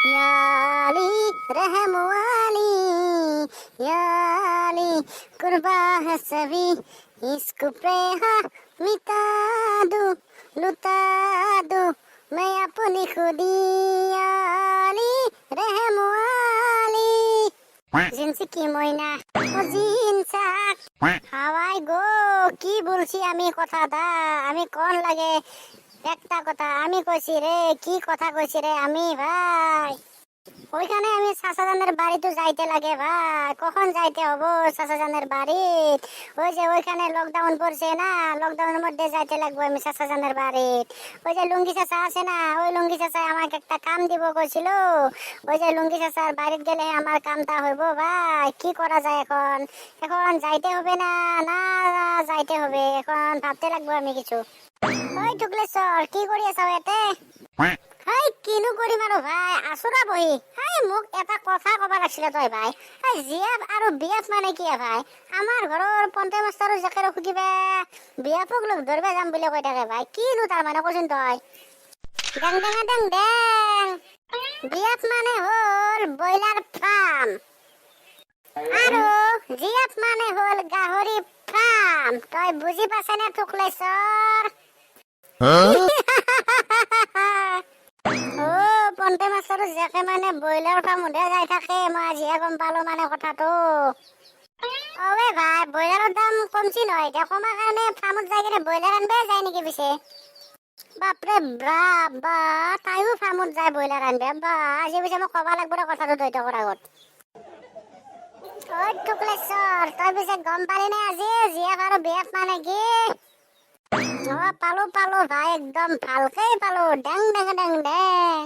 या अली रहम वाली, या अली कुर्बा है सभी, इसको प्रेहा मिटा दूं, लुटा दूं मैं अपनी खुदी, या अली रहम वाली। জিনসি কি মইনা ও জিনসাক হাওয়াই গো কি বলছি আমি কথাটা আমি কোন লাগে একটা কথা আমি কইছি রে কি কথা কইছি রে আমি ভাই ওইখানে আমি চাচাজানের বাড়িতে যাইতে লাগে ভাই কখন যাইতে হবো চাচাজানের বাড়ি ওই যে ওইখানে লকডাউন পড়ছে না লকডাউনের মধ্যে যাইতে লাগবে আমি চাচাজানের বাড়ি ওই যে লুঙ্গি চাচা আছে না ওই লুঙ্গি চাচা আমাকে একটা কাম দিব কইছিল ওই যে লুঙ্গি চাচার বাড়িতে গেলে আমার কামটা হইব ভাই কি করা যায় এখন এখন যাইতে হবে না না যাইতে হবে এখন ভাবতে লাগবে আমি কিছু ওই টুকলেশ্বর কি কৰি আছ এতে হাই কিনো কৰিম আৰু ভাই আছুৰা বহি হাই মোক এটা কথা কব লাগছিল তই ভাই হাই জিয়াপ আৰু বিয়াপ মানে কি ভাই আমাৰ ঘৰৰ পঞ্চায়ত মাষ্টাৰ জেকেৰে সুধিবা বিয়াপক লগ ধৰবা যাম বুলি কৈ থাকে ভাই কিনো তাৰ মানে কচোন তই ডেং ডেং ডেং ডেং বিয়াপ মানে হ'ল ব্ৰইলাৰ ফাৰ্ম আৰু জিয়াপ মানে হ'ল গাহৰি ফাৰ্ম তই বুজি পাছনে টুকলেশ্বৰ পঞ্চায়ত মাষ্টাৰ জেকে মানে ব্ৰইলাৰ ফাৰ্মতে যাই থাকে মই আজিহে গম পালো মানে কথাটো অৱে ভাই ব্ৰইলাৰৰ দাম কমছি নহয় এতিয়া কমাৰ কাৰণে ফাৰ্মত যাই কিনে ব্ৰইলাৰ আনবাই যায় নেকি পিছে বাপৰে বাপ বা তাইও ফাৰ্মত যায় ব্ৰইলাৰ আনবে বা আজি পিছে মই কবা লাগব কথাটো দ্বৈত কৰাৰ আগত ঐ টুকলেশ্বৰ তই পিছে গম পালি নে আজি জীয়াক আৰু বিয়াক মানে কি পালো পালো ভাই একদম ভালকেই পালো ডেং ডেং ডেং ডেং